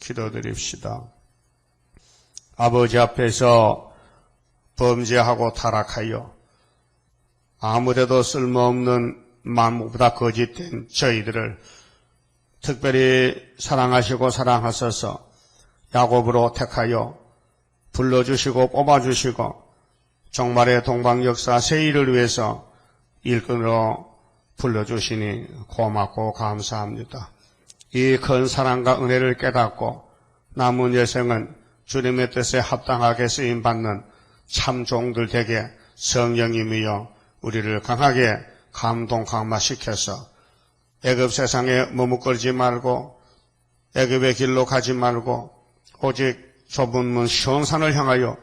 기도드립시다. 아버지 앞에서 범죄하고 타락하여 아무데도 쓸모없는 만무보다 거짓된 저희들을 특별히 사랑하시고 사랑하셔서 야곱으로 택하여 불러주시고 뽑아주시고 종말의 동방역사 새 일을 위해서 일꾼으로 불러주시니 고맙고 감사합니다. 이 큰 사랑과 은혜를 깨닫고 남은 여생은 주님의 뜻에 합당하게 쓰임받는 참 종들 되게 성령님이여 우리를 강하게 감동 강마시켜서 애굽 세상에 머뭇거리지 말고 애굽의 길로 가지 말고 오직 좁은 문 시온산을 향하여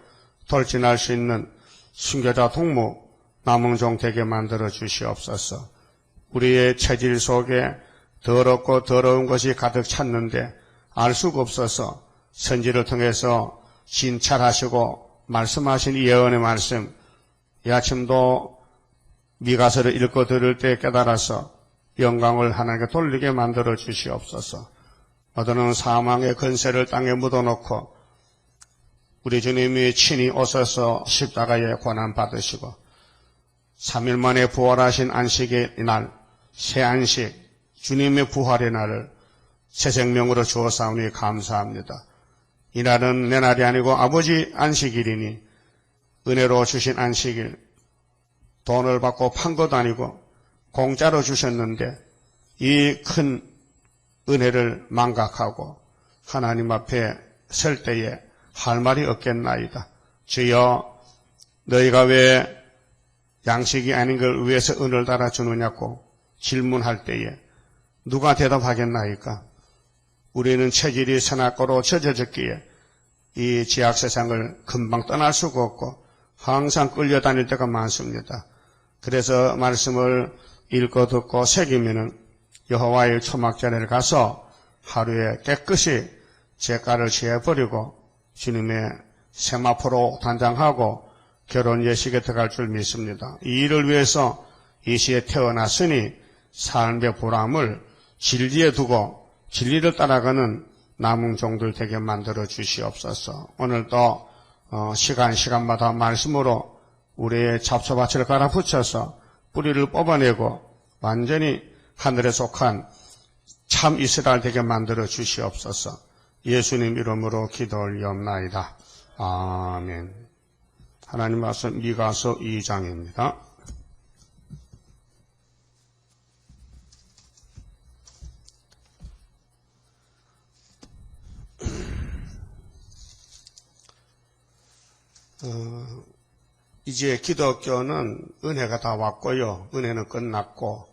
돌진할 수 있는 순교자 동무 남은 종 되게 만들어 주시옵소서. 우리의 체질 속에 더럽고 더러운 것이 가득 찼는데 알 수가 없어서 선지를 통해서 진찰하시고 말씀하신 예언의 말씀 이 아침도 미가서를 읽고 들을 때 깨달아서 영광을 하나님께 돌리게 만들어 주시옵소서. 모든 사망의 근세를 땅에 묻어놓고 우리 주님이 친히 오셔서 십자가에 고난 받으시고 3일 만에 부활하신 안식의 날, 새 안식, 주님의 부활의 날을 새 생명으로 주었사오니 감사합니다. 이날은 내 날이 아니고 아버지 안식일이니 은혜로 주신 안식일, 돈을 받고 판 것도 아니고 공짜로 주셨는데 이 큰 은혜를 망각하고 하나님 앞에 설 때에 할 말이 없겠나이다. 주여 너희가 왜 양식이 아닌 걸 위해서 은을 달아주느냐고 질문할 때에 누가 대답하겠나이까? 우리는 체질이 선악과로 젖어졌기에 이 지악 세상을 금방 떠날 수가 없고 항상 끌려다닐 때가 많습니다. 그래서 말씀을 읽고 듣고 새기면은 여호와의 초막자리를 가서 하루에 깨끗이 죄가를 지어버리고 주님의 세마포로 단장하고 결혼 예식에 들어갈 줄 믿습니다. 이 일을 위해서 이 시에 태어났으니 삶의 보람을 진리에 두고 진리를 따라가는 남은 종들 되게 만들어 주시옵소서. 오늘도 시간마다 말씀으로 우리의 잡초밭을 갈아붙여서 뿌리를 뽑아내고 완전히 하늘에 속한 참 이스라엘 되게 만들어 주시옵소서. 예수님 이름으로 기도 올리옵나이다. 아멘. 하나님 말씀 미가서 2장입니다. 이제 기독교는 은혜가 다 왔고요. 은혜는 끝났고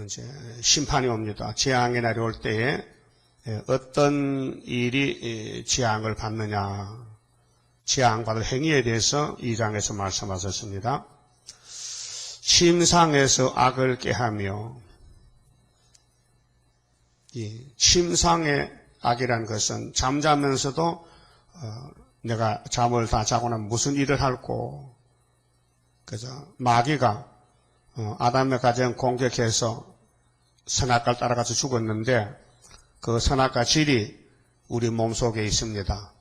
이제 심판이 옵니다. 재앙의 날이 올 때에 어떤 일이 재앙을 받느냐, 재앙받을 행위에 대해서 2장에서 말씀하셨습니다. 침상에서 악을 깨하며, 이 침상의 악이란 것은 잠자면서도 내가 잠을 다 자고 나면 무슨 일을 할고, 그래서 마귀가 아담의 가정 공격해서 선악과를 따라가서 죽었는데 그 선악과 질이 우리 몸속에 있습니다.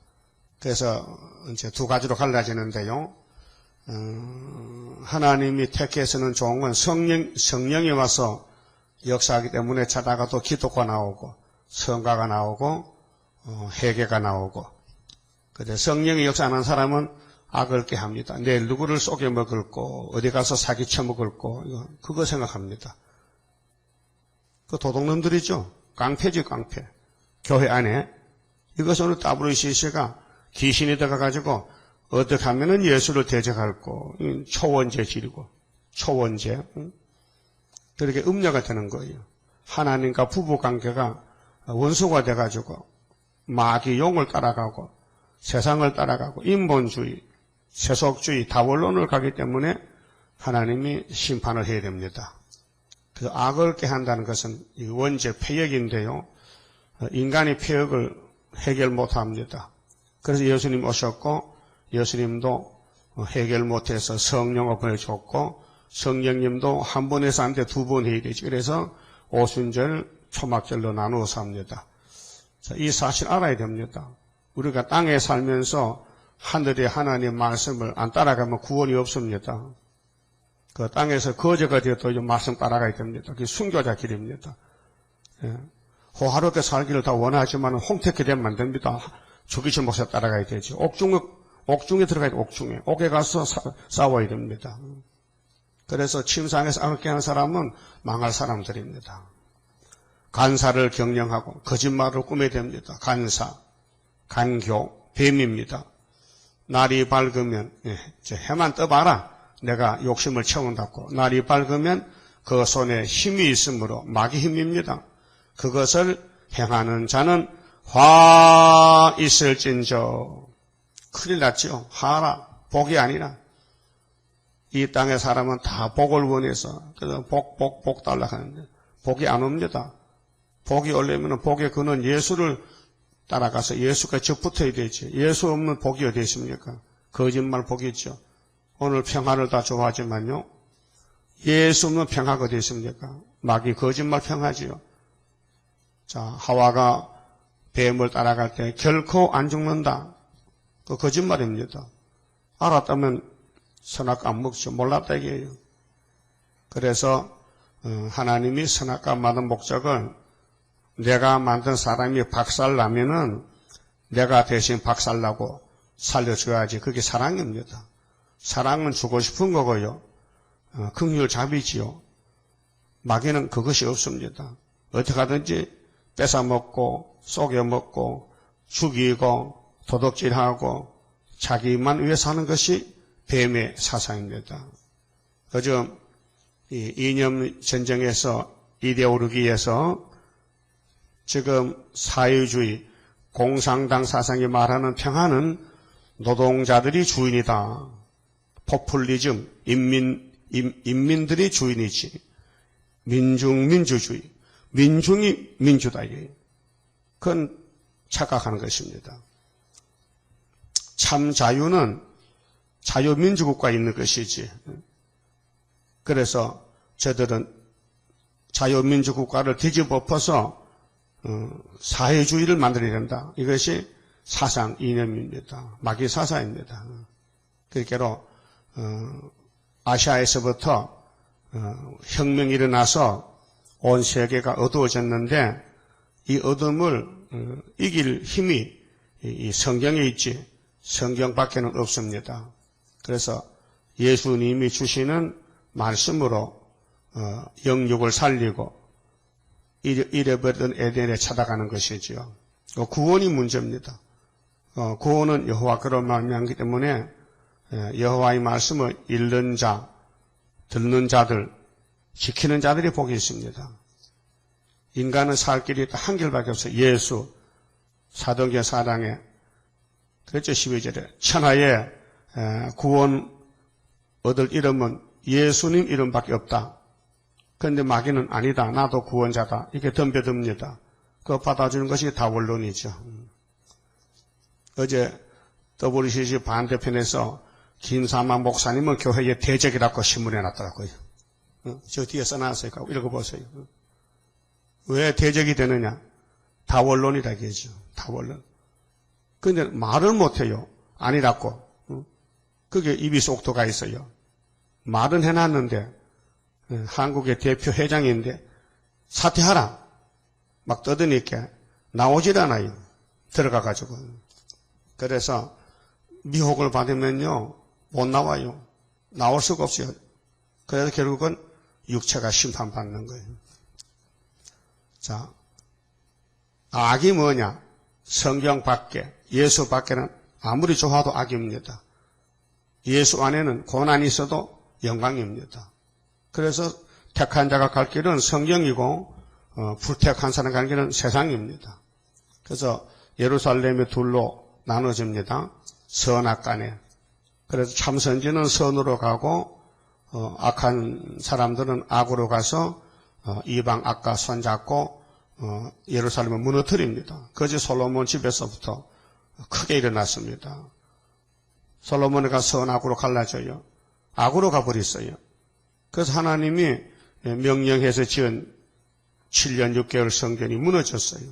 그래서 이제 두 가지로 갈라지는데요. 하나님이 택해서는 종은 성령이 와서 역사하기 때문에 자다가 또 기도가 나오고 성가가 나오고 회개가 나오고, 그런데 성령이 역사하는 사람은 악을 깨합니다. 내일 누구를 속여 먹을고 어디 가서 사기 쳐먹을고 그거 생각합니다. 그 도둑놈들이죠. 깡패지 깡패. 교회 안에 이것은 오늘 WCC가 귀신이 들어가가지고 어떻게 하면은 예수를 대적할고 초원죄 지르고 초원죄 그렇게 음녀가 되는 거예요. 하나님과 부부관계가 원수가 돼가지고 마귀 용을 따라가고 세상을 따라가고 인본주의 세속주의 다원론을 가기 때문에 하나님이 심판을 해야 됩니다. 그래서 악을 깨한다는 것은 원죄 폐역인데요. 인간이 폐역을 해결 못합니다. 그래서 예수님 오셨고 예수님도 해결 못해서 성령을 보내줬고 성령님도 한 번에서 안 돼 두 번 해야 되지. 그래서 오순절 초막절로 나누어서 합니다. 자, 이 사실 알아야 됩니다. 우리가 땅에 살면서 하늘의 하나님 말씀을 안 따라가면 구원이 없습니다. 그 땅에서 거저가 되어도 이 말씀 따라가야 됩니다. 그게 순교자 길입니다. 예. 호화롭게 살기를 다 원하지만 홍택해 되면 안 됩니다. 주기철 목사 따라가야 되지. 옥중에 들어가야 돼, 옥중에. 옥에 가서 싸워야 됩니다. 그래서 침상에서 악을 깨는 사람은 망할 사람들입니다. 간사를 경영하고 거짓말을 꾸며야 됩니다. 간사, 간교, 뱀입니다. 날이 밝으면 해만 떠봐라. 내가 욕심을 채운다고. 날이 밝으면 그 손에 힘이 있으므로 마귀 힘입니다. 그것을 행하는 자는 화 있을진저. 큰일 났죠. 화라. 복이 아니라. 이 땅의 사람은 다 복을 원해서 그래서 복 달라 하는데 복이 안 옵니다. 복이 오려면 복의 근원 예수를 따라가서 예수가 접붙어야 되지. 예수 없는 복이 어디 있습니까? 거짓말 복이죠. 오늘 평화를 다 좋아하지만요. 예수 없는 평화가 어디 있습니까? 마귀 거짓말 평화지요. 자, 하와가 뱀을 따라갈 때 결코 안 죽는다. 그 거짓말입니다. 알았다면 선악과 안 먹죠. 몰랐다 이게요. 그래서 하나님이 선악과 만든 목적은 내가 만든 사람이 박살나면은 내가 대신 박살나고 살려줘야지. 그게 사랑입니다. 사랑은 주고 싶은 거고요. 긍휼 자비지요. 마귀는 그것이 없습니다. 어떻게 하든지 뺏어먹고 속여먹고 죽이고 도둑질하고 자기만 위해 사는 것이 뱀의 사상입니다. 요즘 이 이념 전쟁에서 이데올로기에서 지금 사회주의 공산당 사상이 말하는 평화는 노동자들이 주인이다. 포퓰리즘, 인민들이 주인이지. 민중민주주의, 민중이 민주다. 그건 착각하는 것입니다. 참 자유는 자유민주국가에 있는 것이지. 그래서 저들은 자유민주국가를 뒤집어 엎어서 사회주의를 만들어야 된다. 이것이 사상 이념입니다. 마귀 사상입니다. 그러니까 아시아에서부터 혁명이 일어나서 온 세계가 어두워졌는데 이 어둠을 이길 힘이 이 성경에 있지 성경 밖에는 없습니다. 그래서 예수님이 주시는 말씀으로 영육을 살리고 잃어버린 에덴에 찾아가는 것이지요. 구원이 문제입니다. 구원은 여호와께로 말미암기 때문에 여호와의 말씀을 읽는 자, 듣는 자들, 지키는 자들이 복이 있습니다. 인간은 살 길이 한 길밖에 없어요. 예수, 사도행전 4장에 그랬죠. 12절에 천하에 구원 얻을 이름은 예수님 이름밖에 없다. 그런데 마귀는 아니다. 나도 구원자다. 이렇게 덤벼듭니다. 그거 받아주는 것이 다 원론이죠. 어제 WCC 반대편에서 김사만 목사님은 교회의 대적이라고 신문에 놨더라고요. 저 뒤에 써놨어요. 읽어보세요. 왜 대적이 되느냐? 다 원론이라 얘기죠. 다 원론. 그런데 말을 못해요. 아니라고. 그게 입이 쏙도가 있어요. 말은 해놨는데 한국의 대표 회장인데 사퇴하라. 막 떠드니까 나오질 않아요. 들어가가지고. 그래서 미혹을 받으면요. 못 나와요. 나올 수가 없어요. 그래서 결국은 육체가 심판받는 거예요. 자, 악이 뭐냐? 성경 밖에, 예수 밖에는 아무리 좋아도 악입니다. 예수 안에는 고난이 있어도 영광입니다. 그래서 택한 자가 갈 길은 성경이고 불택한 사람 갈 길은 세상입니다. 그래서 예루살렘이 둘로 나눠집니다. 선악간에. 그래서 참선지는 선으로 가고 악한 사람들은 악으로 가서 이방 악과 손잡고 예루살렘을 무너뜨립니다. 그것이 솔로몬 집에서부터 크게 일어났습니다. 솔로몬이가 선악으로 갈라져요. 악으로 가버렸어요. 그래서 하나님이 명령해서 지은 7년 6개월 성전이 무너졌어요.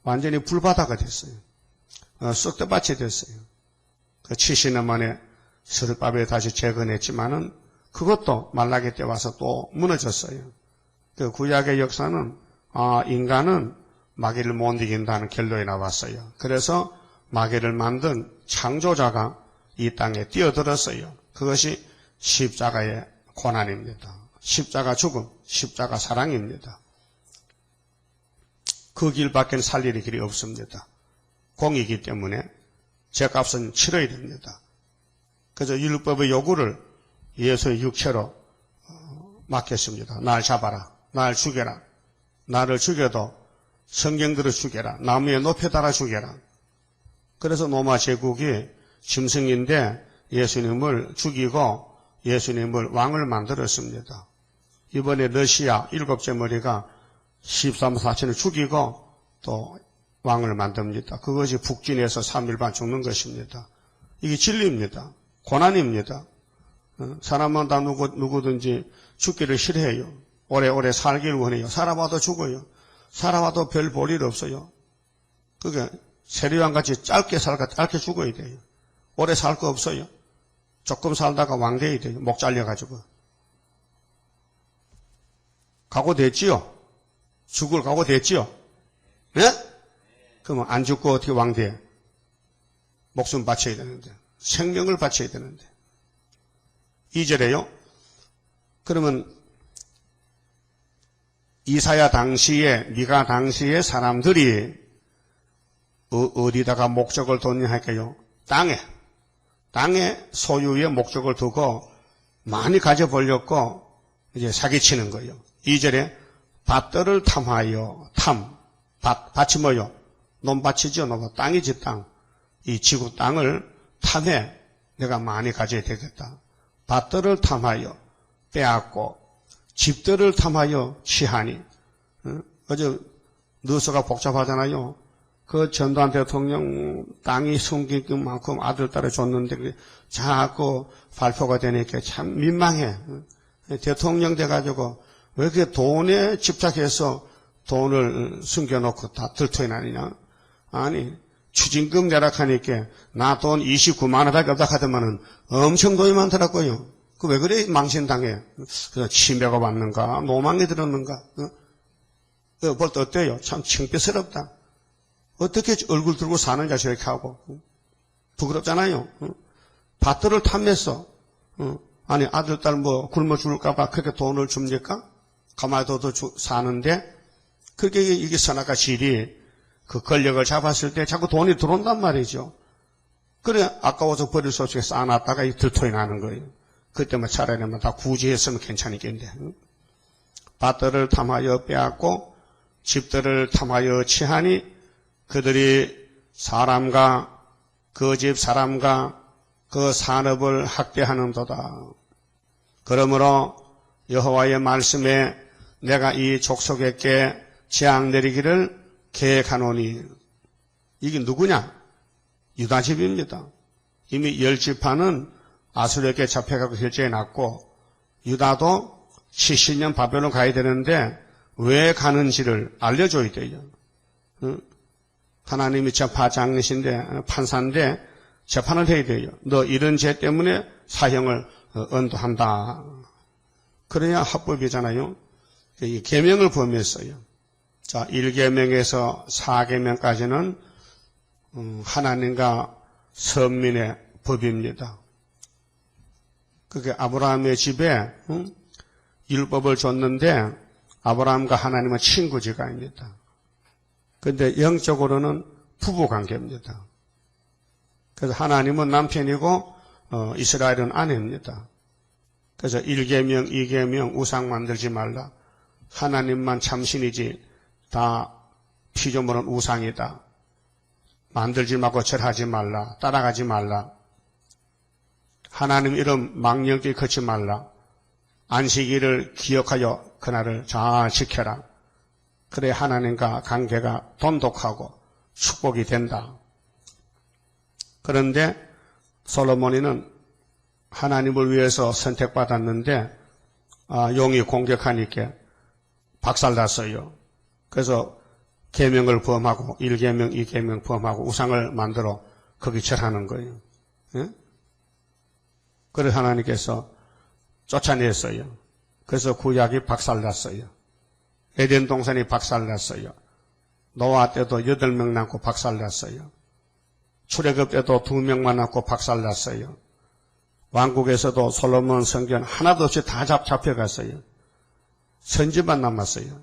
완전히 불바다가 됐어요. 쑥대밭이 됐어요. 그 70년 만에 스룹바벨이 다시 재건했지만은 그것도 말라기 때 와서 또 무너졌어요. 그 구약의 역사는 인간은 마귀를 못 이긴다는 결론이 나왔어요. 그래서 마귀를 만든 창조자가 이 땅에 뛰어들었어요. 그것이 십자가의 고난입니다. 십자가 죽음, 십자가 사랑입니다. 그 길밖에 살릴 길이 없습니다. 공이기 때문에 죄값은 치러야 됩니다. 그래서 율법의 요구를 예수의 육체로 맡겼습니다. 날 잡아라, 날 죽여라, 나를 죽여도 성경대로 죽여라, 나무에 높여 달아 죽여라. 그래서 로마 제국이 짐승인데 예수님을 죽이고 예수님을 왕을 만들었습니다. 이번에 러시아 7째 머리가 13사천을 죽이고 또 왕을 만듭니다. 그것이 북진에서 3일 반 죽는 것입니다. 이게 진리입니다. 고난입니다. 사람은 다 누구든지 죽기를 싫어해요. 오래오래 살기를 원해요. 살아봐도 죽어요. 살아봐도 별 볼 일 없어요. 그게 세리왕같이 짧게 살까 짧게 죽어야 돼요. 오래 살 거 없어요. 조금 살다가 왕 돼야 돼요. 목 잘려가지고. 각오됐지요? 죽을 각오됐지요? 네? 그러면 안 죽고 어떻게 왕 돼? 목숨 바쳐야 되는데. 생명을 바쳐야 되는데. 2절에요. 그러면 이사야 당시에, 미가 당시에 사람들이 어디다가 목적을 뒀냐 할까요? 땅에 소유의 목적을 두고 많이 가져보려고 이제 사기치는 거예요. 2절에 밭들을 탐하여, 밭이 뭐요? 논밭이죠, 논밭. 땅이지, 땅. 이 지구 땅을 탐해 내가 많이 가져야 되겠다. 밭들을 탐하여 빼앗고 집들을 탐하여 취하니. 어제 뉴스가 복잡하잖아요. 그 전두환 대통령 땅이 숨길 만큼 아들 딸을 줬는데 자꾸 발표가 되니까 참 민망해. 대통령 돼가지고 왜 이렇게 돈에 집착해서 돈을 숨겨놓고 다 들통이 나느냐. 아니 추징금 내락하니까 나 돈 29만 원밖에 없다 하더만은 엄청 돈이 많더라고요. 그 왜 그래 망신당해. 그래서 치매가 왔는가 노망이 들었는가. 볼 때 어때요? 참 창피스럽다. 어떻게 얼굴 들고 사는가 저렇게 하고. 부끄럽잖아요. 밭들을 탐냈어. 아니 아들 딸 뭐 굶어 죽을까 봐 그렇게 돈을 줍니까? 가만히 둬도 사는데 그렇게 이게 선악과 질이 그 권력을 잡았을 때 자꾸 돈이 들어온단 말이죠. 그래 아까워서 버릴 수 없이 쌓아놨다가 이 들통이 나는 거예요. 그때 뭐 차라리 다 구제했으면 괜찮겠는데. 밭들을 탐하여 빼앗고 집들을 탐하여 취하니 그들이 사람과 그 집 사람과 그 산업을 학대하는도다. 그러므로 여호와의 말씀에 내가 이 족속에게 재앙 내리기를 계획하노니. 이게 누구냐? 유다 집입니다. 이미 10지파는 아수르에게 잡혀가고 결정해 놨고 유다도 70년 바벨론 가야 되는데 왜 가는지를 알려줘야 돼요. 하나님이 재판장이신데 판사인데 재판을 해야 돼요. 너 이런 죄 때문에 사형을 언도한다. 그래야 합법이잖아요. 이 계명을 범했어요. 자, 1계명에서 4계명까지는 하나님과 선민의 법입니다. 그게 아브라함의 집에 율법을 줬는데 아브라함과 하나님은 친구지간입니다. 그런데 영적으로는 부부관계입니다. 그래서 하나님은 남편이고 이스라엘은 아내입니다. 그래서 1계명, 2계명 우상 만들지 말라. 하나님만 참신이지 다 피조물은 우상이다. 만들지 말고 절하지 말라. 따라가지 말라. 하나님 이름 망령되이 걷지 말라. 안식일을 기억하여 그날을 잘 지켜라. 그래 하나님과 관계가 돈독하고 축복이 된다. 그런데 솔로몬이는 하나님을 위해서 선택받았는데 용이 공격하니까 박살났어요. 그래서 계명을 범하고 1계명, 2계명 범하고 우상을 만들어 거기 절하는 거예요. 예? 그래서 하나님께서 쫓아냈어요. 그래서 구약이 박살났어요. 에덴 동산이 박살났어요. 노아 때도 8명 낳고 박살났어요. 출애굽 때도 2명만 낳고 박살났어요. 왕국에서도 솔로몬 성전 하나도 없이 다 잡혀갔어요. 선지만 남았어요.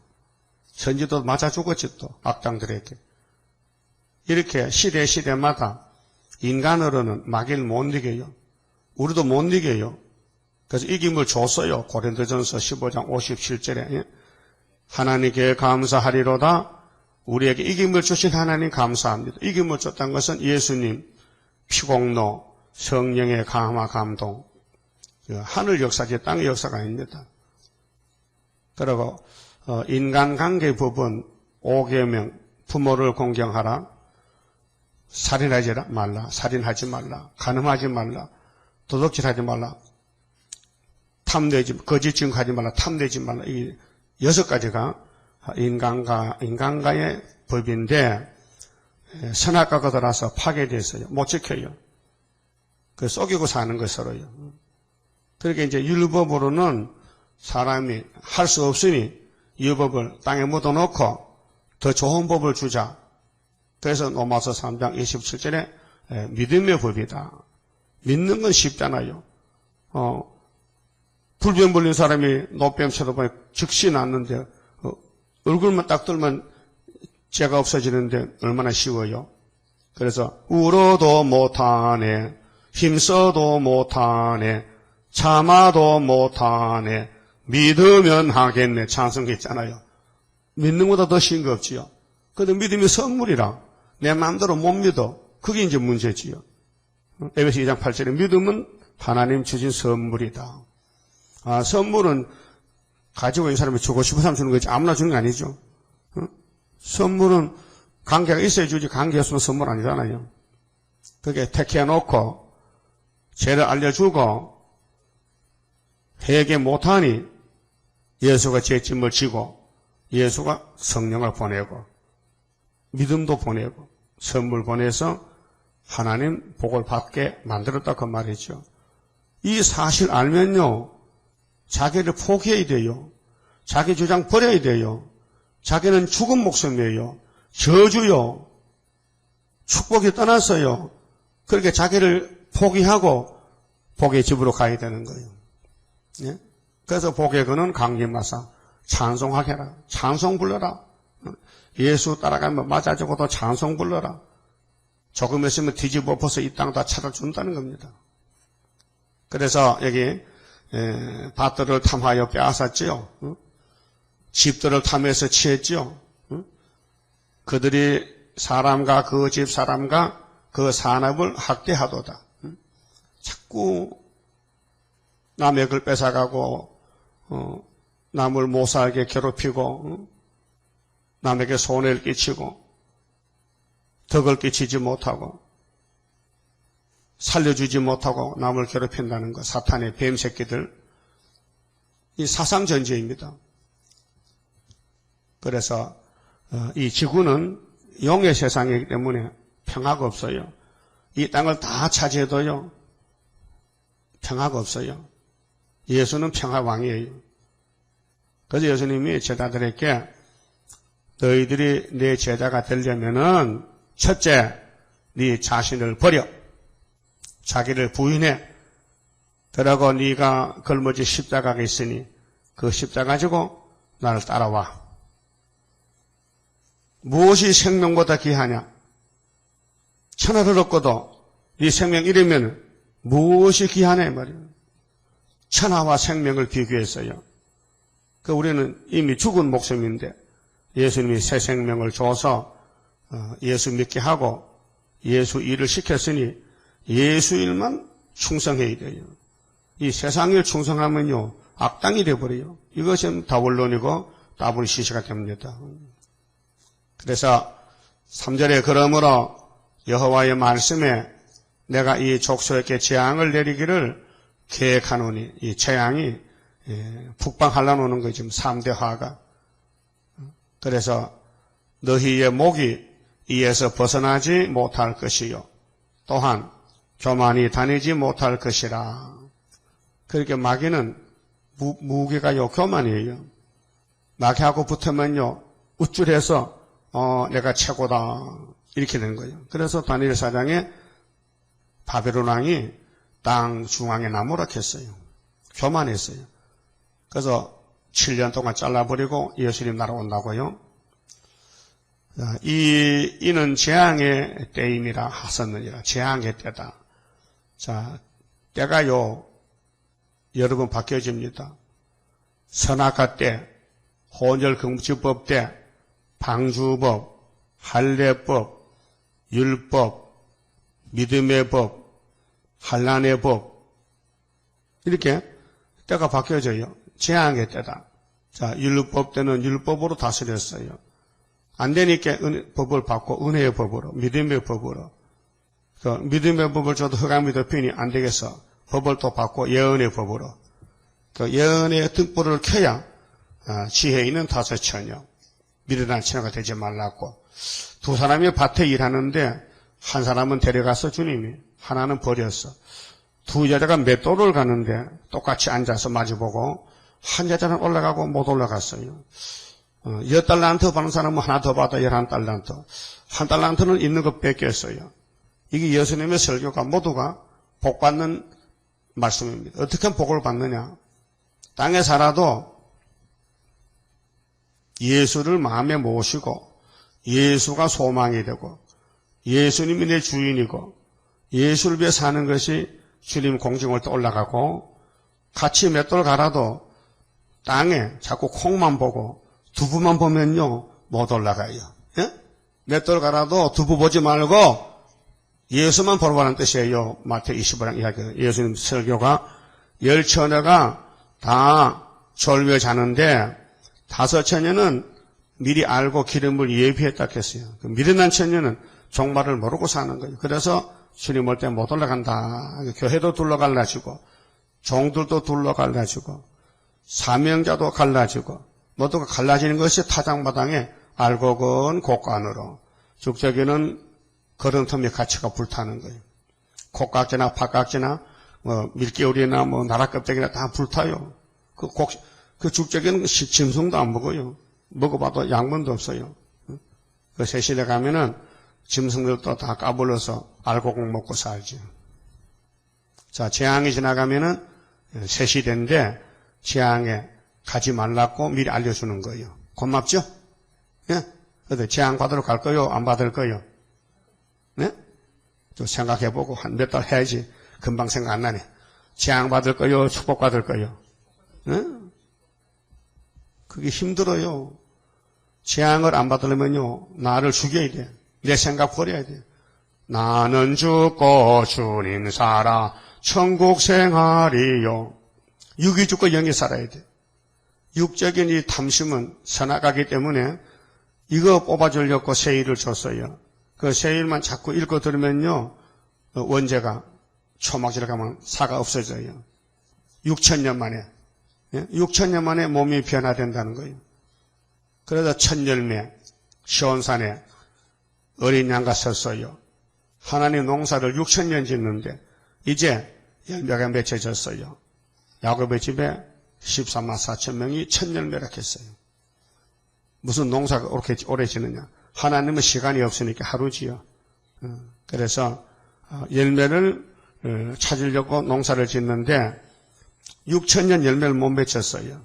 선지도 맞아 죽었지 또 악당들에게. 이렇게 시대마다 인간으로는 마귀를 못 이겨요. 우리도 못 이겨요. 그래서 이김을 줬어요. 고린도전서 15장 57절에 하나님께 감사하리로다. 우리에게 이김을 주신 하나님 감사합니다. 이김을 줬다는 것은 예수님 피공로 성령의 감화 감동 하늘 역사지 땅의 역사가 아닙니다. 그리고 인간관계 법은 5계명 부모를 공경하라, 살인하지 말라, 살인하지 말라, 간음하지 말라, 도둑질하지 말라, 거짓 증거하지 말라, 탐내지 말라. 이 6가지가 인간과의 법인데 선악과가 들어서 파괴됐어요. 못 지켜요. 그 속이고 사는 거 서로요. 그러니까 이제 율법으로는 사람이 할 수 없으니 이 법을 땅에 묻어놓고 더 좋은 법을 주자. 그래서 로마서 3장 27절에 믿음의 법이다. 믿는 건 쉽잖아요. 불변 불린 사람이 노뱀 쳐다보니 즉시 낫는데 얼굴만 딱 들면 죄가 없어지는데 얼마나 쉬워요. 그래서 울어도 못하네, 힘써도 못하네, 참아도 못하네, 믿으면 하겠네. 찬송가 있잖아요. 믿는 것보다 더 쉬운 거 없지요. 그런데 믿음이 선물이라 내 마음대로 못 믿어. 그게 이제 문제지요. 에베소 2장 8절에 믿음은 하나님 주신 선물이다. 선물은 가지고 있는 사람이 주고 싶은 사람 주는 거지 아무나 주는 거 아니죠. 선물은 관계가 있어야 주지 관계 없으면 선물 아니잖아요. 그게 택해놓고 죄를 알려주고 회개 못하니 예수가 죄짐을 지고 예수가 성령을 보내고 믿음도 보내고 선물 보내서 하나님 복을 받게 만들었다 그 말이죠. 이 사실 알면요. 자기를 포기해야 돼요. 자기 주장 버려야 돼요. 자기는 죽은 목숨이에요. 저주요. 축복이 떠났어요. 그렇게 자기를 포기하고 복의 집으로 가야 되는 거예요. 예? 그래서 복의 근은 강림하사 찬송하게 해라. 찬송 불러라. 예수 따라가면 맞아 죽어도 찬송 불러라. 조금 있으면 뒤집어 엎어서 이 땅 다 찾아준다는 겁니다. 그래서 여기 밭들을 탐하여 빼앗았지요. 집들을 탐해서 취했지요. 그들이 사람과 그 집 사람과 그 산업을 학대하도다. 자꾸 남의 걸 뺏어가고 남을 못 살게 괴롭히고 남에게 손해를 끼치고 덕을 끼치지 못하고 살려주지 못하고 남을 괴롭힌다는 것, 사탄의 뱀 새끼들, 이 사상전제입니다. 그래서 이 지구는 용의 세상이기 때문에 평화가 없어요. 이 땅을 다 차지해도요 평화가 없어요. 예수는 평화왕이에요. 그래서 예수님이 제자들에게 너희들이 내 제자가 되려면은 첫째, 네 자신을 버려. 자기를 부인해. 그러고 네가 걸머지 십자가가 있으니 그 십자가 가지고 나를 따라와. 무엇이 생명보다 귀하냐? 천하를 얻고도 네 생명 잃으면 무엇이 귀하냐 말이에요. 천하와 생명을 비교했어요. 그 우리는 이미 죽은 목숨인데 예수님이 새 생명을 줘서 예수 믿게 하고 예수 일을 시켰으니 예수 일만 충성해야 돼요. 이 세상 일 충성하면요 악당이 되어버려요. 이것은 다 원론이고 따분이 시시가 됩니다. 그래서 3절에 그러므로 여호와의 말씀에 내가 이 족속에게 재앙을 내리기를 계획하노니 이 재앙이 북방 한란 오는 거 지금 3대 화가. 그래서 너희의 목이 이에서 벗어나지 못할 것이요 또한 교만이 다니지 못할 것이라. 그렇게 마귀는 무기가요 교만이에요. 마귀하고 붙으면요 우쭐해서 내가 최고다 이렇게 되는 거예요. 그래서 다니엘 4장에 바벨론 왕이 땅 중앙에 나무락했어요. 교만했어요. 그래서 7년 동안 잘라버리고 예수님 날아온다고요. 이는 재앙의 때임이라 하셨느니라. 재앙의 때다. 자, 때가요 여러 번 바뀌어집니다. 선악과 때, 혼혈금지법 때, 방주법, 할례법, 율법, 믿음의 법, 환난의 법 이렇게 때가 바뀌어져요. 재앙의 때다. 자, 율법 때는 율법으로 다스렸어요. 안 되니까 법을 받고 은혜의 법으로, 믿음의 법으로. 믿음의 법을 줘도 흑암이 덮이니 안 되겠어. 법을 또 받고 예언의 법으로. 예언의 등불을 켜야 지혜 있는 다섯 처녀, 미련한 처녀가 되지 말라고. 두 사람이 밭에 일하는데 한 사람은 데려가서 주님이, 하나는 버렸어. 두 여자가 맷돌을 가는데 똑같이 앉아서 마주보고 한 여자는 올라가고 못 올라갔어요. 10달란트 받는 사람은 하나 더 받아 11달란트. 한 달란트는 있는 거 뺏겼어요. 이게 예수님의 설교가 모두가 복 받는 말씀입니다. 어떻게 하면 복을 받느냐? 땅에 살아도 예수를 마음에 모시고 예수가 소망이 되고 예수님이 내 주인이고 예수를 위해 사는 것이 주님 공중을 또 올라가고 같이 맷돌 갈아도 땅에 자꾸 콩만 보고 두부만 보면요 못 올라가요. 예? 맷돌 갈아도 두부 보지 말고 예수만 보러 가는 뜻이에요. 마태복음 25장 이야기가. 예수님 설교가 10처녀가 다 졸며 자는데 5처녀는 미리 알고 기름을 예비했다 했어요. 미련한 처녀는 종말을 모르고 사는 거예요. 그래서 주님 올 때 못 올라간다. 교회도 둘러갈라지고 종들도 둘러갈라지고 사명자도 갈라지고 모두가 갈라지는 것이 타장마당에 알곡은 곡간으로 죽저기는 거름터미 가치가 불타는 거예요. 콩깍지나 팥깍지나 밀개울이나 나라 껍데기나 다 불타요. 그 죽저기는 짐승도 안 먹어요. 먹어봐도 양분도 없어요. 그 세실에 가면은 짐승들도 다 까불러서 알곡 먹고 살죠. 자, 재앙이 지나가면은 새 시대인데 재앙에 가지 말라고 미리 알려주는 거예요. 고맙죠? 예? 근데 재앙 받으러 갈 거요? 안 받을 거요? 네? 좀 생각해보고 한 몇 달 해야지. 금방 생각 안 나네. 재앙 받을 거요? 축복 받을 거요? 네? 그게 힘들어요. 재앙을 안 받으려면요, 나를 죽여야 돼. 내 생각 버려야 돼. 나는 죽고 주님 살아 천국 생활이요. 육이 죽고 영이 살아야 돼. 육적인 이 탐심은 선악하기 때문에 이거 뽑아주려고 세일을 줬어요. 그 세일만 자꾸 읽고 들으면요, 원죄가 초막지를 가면 사가 없어져요. 6,000년 만에. 6,000년 만에 몸이 변화된다는 거예요. 그래서 첫 열매, 시온산에 어린 양가 섰어요. 하나님 농사를 6,000년 짓는데 이제 열매가 맺혀졌어요. 야곱의 집에 14만 4천 명이 첫 열매를 했어요. 무슨 농사가 그렇게 오래 지느냐? 하나님은 시간이 없으니까 하루지요. 그래서 열매를 찾으려고 농사를 짓는데 6,000년 열매를 못 맺혔어요.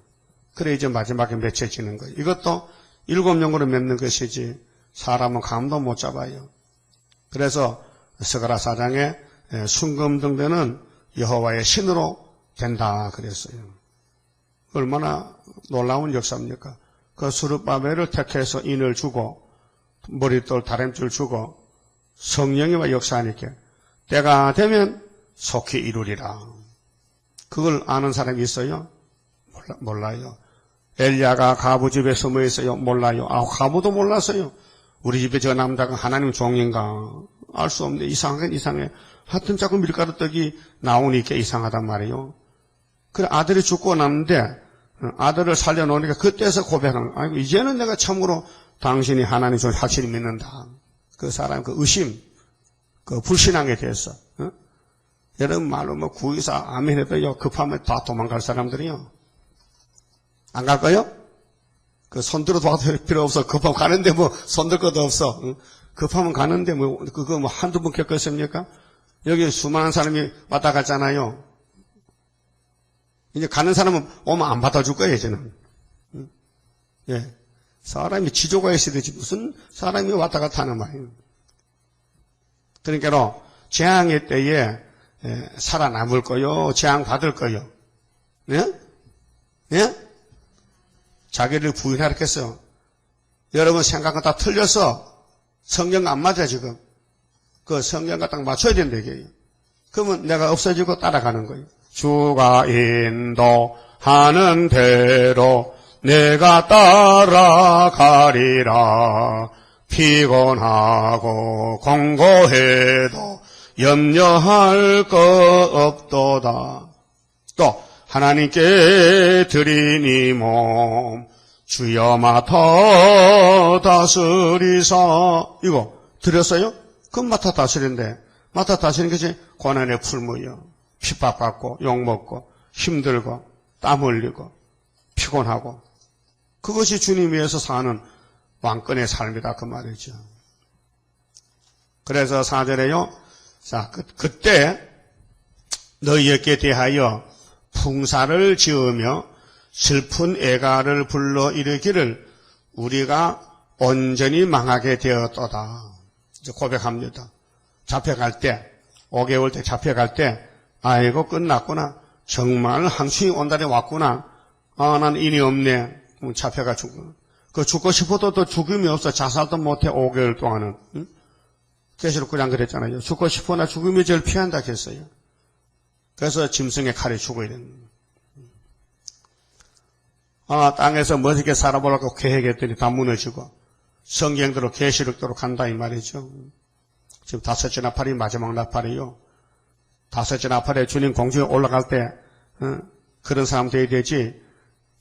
그래 이제 마지막에 맺혀지는 거예요. 이것도 7년으로 맺는 것이지 사람은 감도 못 잡아요. 그래서 스가랴 4장에 순금등대는 여호와의 신으로 된다 그랬어요. 얼마나 놀라운 역사입니까? 그 스룹바벨을 택해서 인을 주고 머릿돌 다림줄 주고 성령이와 역사하니까 때가 되면 속히 이루리라. 그걸 아는 사람이 있어요? 몰라요. 엘리야가 가부 집에 숨어 있어요? 몰라요. 가부도 몰랐어요. 우리 집에 저 남자가 하나님 종인가? 알 수 없는데 이상하긴 이상해. 하여튼 자꾸 밀가루 떡이 나오니까 이상하단 말이에요. 그래 아들이 죽고 났는데 아들을 살려놓으니까 그때서 고백하는 거예요. 아이고 이제는 내가 참으로 당신이 하나님 좀 확실히 믿는다. 그 사람 그 의심, 그 불신앙에 대해서. 여러분 말로 뭐 구의사 아멘 해도요, 급하면 다 도망갈 사람들이요. 안 갈까요? 그 손들어 도와줄 필요 없어. 급하면 가는데 뭐 손들 것도 없어. 급하면 가는데 뭐 그거 뭐 한두 번 겪었습니까? 여기 수많은 사람이 왔다 갔잖아요. 이제 가는 사람은 오면 안 받아줄 거예요, 이제는. 예. 사람이 지조가 있어야 되지. 무슨 사람이 왔다 갔다 하는 말이에요. 그러니까, 재앙의 때에 살아남을 거요? 재앙 받을 거요? 예? 예? 자기를 부인하라 했어요. 여러분 생각은 다 틀려서 성경 안 맞아, 지금. 그 성경과 딱 맞춰야 된다, 이게. 그러면 내가 없어지고 따라가는 거예요. 주가 인도하는 대로 내가 따라가리라. 피곤하고 공고해도 염려할 것 없도다. 또 하나님께 드린 이 몸 주여 맡아 다스리사. 이거 드렸어요? 그럼 맡아 다스린데, 맡아 다스리는 것이 고난의 풀무요. 핍박받고 욕먹고 힘들고 땀 흘리고 피곤하고, 그것이 주님 위해서 사는 왕권의 삶이다, 그 말이죠. 그래서 4절에요. 자, 그때 너희에게 대하여 풍사를 지으며 슬픈 애가를 불러 이르기를 우리가 온전히 망하게 되었도다. 이제 고백합니다. 잡혀갈 때, 5개월 때 잡혀갈 때, 아이고 끝났구나. 정말 항충이 온달에 왔구나. 아, 난 인이 없네. 잡혀가 죽고 싶어도 또 죽음이 없어. 자살도 못해 5개월 동안은. 응? 계시록구장 그랬잖아요. 죽고 싶으나 죽음이 제일 피한다 했어요. 그래서 짐승의 칼에 죽어야 되는 거예요. 아, 땅에서 멋있게 살아보려고 계획했더니 다 무너지고 성경대로 계시록대로 간다 이 말이죠. 지금 5째 나팔이 마지막 나팔이요. 5째 나팔에 주님 공중에 올라갈 때 그런 사람 돼야 되지.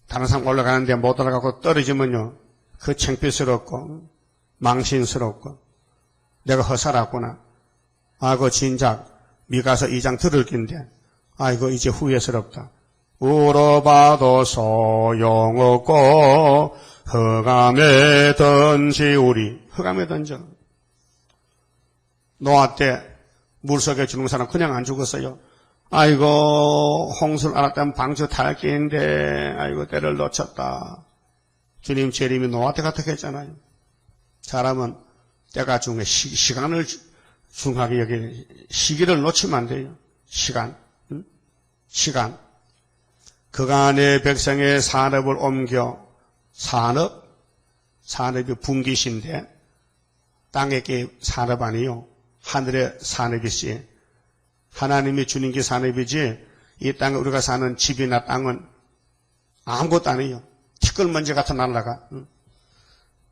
다른 사람 올라가는데 못 올라가고 떨어지면요, 그 창피스럽고 망신스럽고 내가 허살았구나. 아이고 진작 미가서 2장 들을 낀데 아이고 이제 후회스럽다. 울어봐도 소용없고 흑암에 던지우리. 흑암에 던져. 노아 때 물속에 죽는 사람 그냥 안 죽었어요. 아이고 홍수를 알았다면 방주 탈기인데 아이고 때를 놓쳤다. 주님 재림이 노아 때 같아 했잖아요. 사람은 때가 중에 시간을 중하게 여기는 시기를 놓치면 안 돼요. 시간. 응? 시간. 그간의 백성의 산업을 옮겨 산업이 분기신데 땅의 산업 아니요. 하늘의 산업이지. 하나님이 주는 게 산업이지 이 땅에 우리가 사는 집이나 땅은 아무것도 아니에요. 티끌먼지 같은 날라가.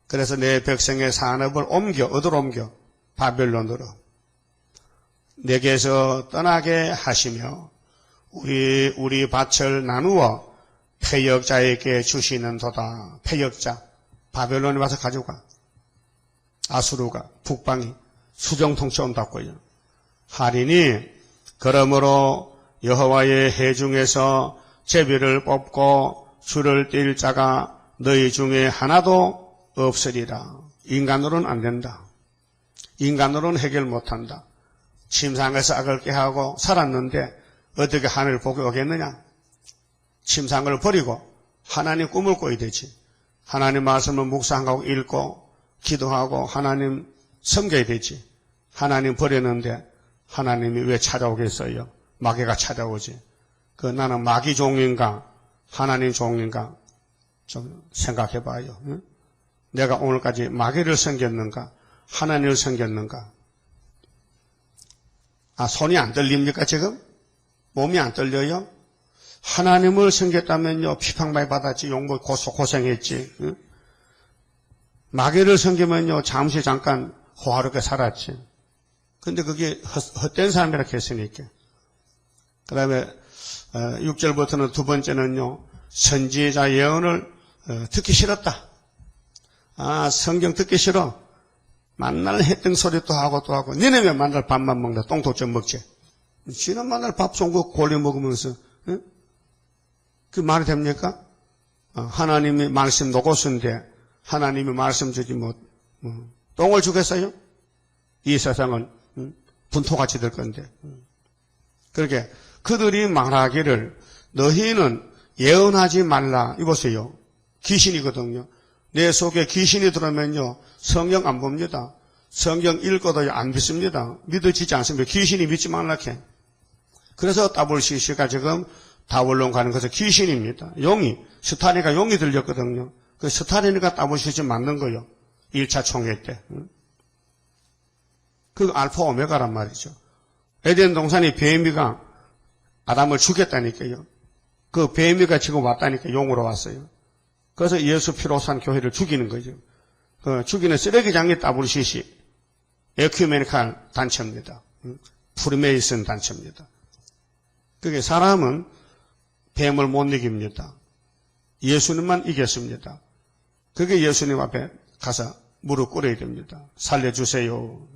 그래서 내 백성의 산업을 어디로 옮겨? 바벨론으로. 내게서 떠나게 하시며 우리 밭을 나누어 패역자에게 주시는 도다. 패역자. 바벨론에 와서 가져가. 아수르가, 북방이 수정통치 온다고요. 하리니 그러므로 여호와의 해 중에서 제비를 뽑고 줄을 띨 자가 너희 중에 하나도 없으리라. 인간으로는 안 된다. 인간으로는 해결 못한다. 침상에서 악을 깨하고 살았는데 어떻게 하늘을 보게 오겠느냐? 침상을 버리고 하나님 꿈을 꿔야 되지. 하나님 말씀을 묵상하고 읽고 기도하고 하나님 섬겨야 되지. 하나님 버렸는데 하나님이 왜 찾아오겠어요? 마귀가 찾아오지. 나는 마귀 종인가 하나님 종인가 좀 생각해 봐요. 응? 내가 오늘까지 마귀를 섬겼는가 하나님을 섬겼는가? 아, 손이 안 떨립니까 지금? 몸이 안 떨려요? 하나님을 섬겼다면요 비판 많이 받았지. 욕먹 고생했지. 응? 마귀를 섬기면요 잠시 잠깐 호화롭게 살았지. 근데 그게 헛된 사람이라 했으니까. 그 다음에 6절부터는 두 번째는요 선지자 예언을 듣기 싫었다. 성경 듣기 싫어. 만날 했던 소리 또 하고 또 하고. 니네 왜 만날 밥만 먹나? 똥도 좀 먹지. 지난 만날 밥 송고 골려 먹으면서, 응? 그 말이 됩니까? 하나님이 말씀 놓고선데 하나님이 말씀 주지 똥을 주겠어요? 이 세상은 분토같이 될 건데. 그렇게 그들이 말하기를 너희는 예언하지 말라. 이보세요. 귀신이거든요. 내 속에 귀신이 들어오면요. 성경 안 봅니다. 성경 읽어도 안 믿습니다. 믿어지지 않습니다. 귀신이 믿지 말라 해. 그래서 WCC가 지금 다원론 가는 것은 귀신입니다. 용이, 스타린가 용이 들렸거든요. 그 스타린이가 WCC 만든 거요. 1차 총회 때. 그 알파 오메가란 말이죠. 에덴 동산이 뱀이가 아담을 죽였다니까요. 그 뱀이가 지금 왔다니까 용으로 왔어요. 그래서 예수 피로 산 교회를 죽이는 거죠. 그 죽이는 쓰레기장이 WCC, 에큐메니칼 단체입니다. 프리메이슨 단체입니다. 그게 사람은 뱀을 못 이깁니다. 예수님만 이겼습니다. 그게 예수님 앞에 가서 무릎 꿇어야 됩니다. 살려주세요.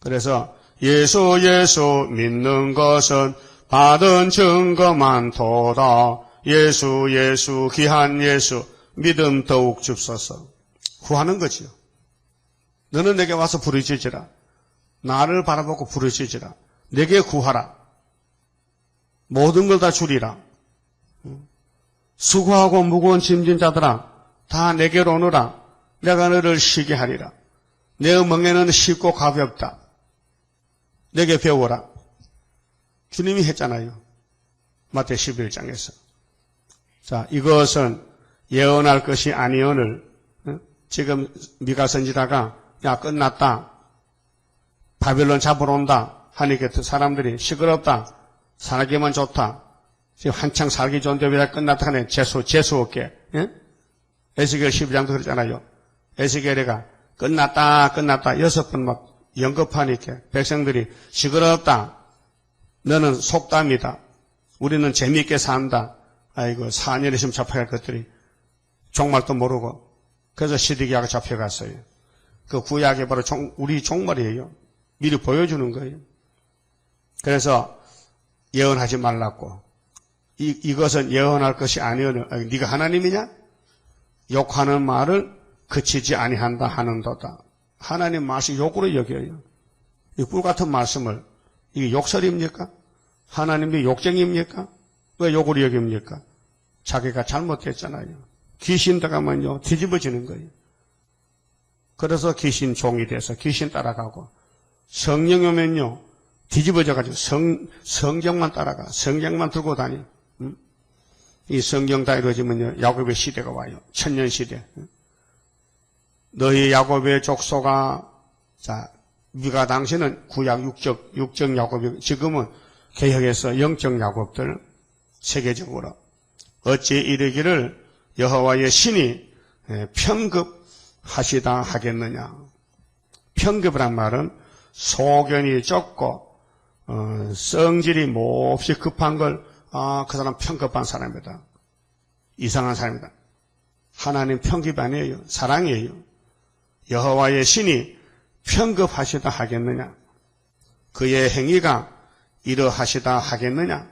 그래서 예수 믿는 것은 받은 증거만 도다. 예수 귀한 예수 믿음 더욱 줍소서. 구하는 거지요. 너는 내게 와서 부르짖으라. 나를 바라보고 부르짖으라. 내게 구하라. 모든 걸 다 주리라. 수고하고 무거운 짐진 자들아 다 내게로 오너라. 내가 너를 쉬게 하리라. 내 멍에는 쉽고 가볍다. 내게 배워라. 주님이 했잖아요. 마태 11장에서. 자, 이것은 예언할 것이 아니오늘. 지금 미가 선지자가 야 끝났다. 바벨론 잡으러 온다. 하니까 사람들이 시끄럽다. 살기만 좋다. 지금 한창 살기 좋은데 왜 끝났다 하네. 재수 없게. 에스겔 12장도 그러잖아요. 에스겔이가 끝났다 6번 막 연급하니까 백성들이 시끄럽다. 너는 속담이다. 우리는 재미있게 산다. 아이고 4년에 지금 잡혀갈 것들이 종말도 모르고 그래서 시드기야가 잡혀갔어요. 그 구약이 바로 우리 종말이에요. 미리 보여주는 거예요. 그래서 예언하지 말라고. 이것은 예언할 것이 아니오니 네가 하나님이냐? 욕하는 말을 그치지 아니한다 하는도다. 하나님 말씀 욕으로 여겨요. 이 꿀같은 말씀을 이게 욕설입니까? 하나님이 욕쟁입니까? 왜 욕으로 여깁니까? 자기가 잘못했잖아요. 귀신 들어가면요 뒤집어지는 거예요. 그래서 귀신 종이 돼서 귀신 따라가고 성령 오면요 뒤집어져가지고 성경만 따라가. 성경만 들고 다니. 이 성경 다 이루어지면요 야곱의 시대가 와요. 천년시대. 너희 야곱의 족소가 자 미가 당시는 구약 육적 야곱이 지금은 개혁해서 영적 야곱들 세계적으로 어찌 이르기를 여호와의 신이 편급하시다 하겠느냐. 편급이란 말은 소견이 적고 성질이 몹시 급한 걸 그 사람 편급한 사람이다. 이상한 사람이다. 하나님 편급 아니에요. 사랑이에요. 여호와의 신이 편급하시다 하겠느냐. 그의 행위가 이러하시다 하겠느냐.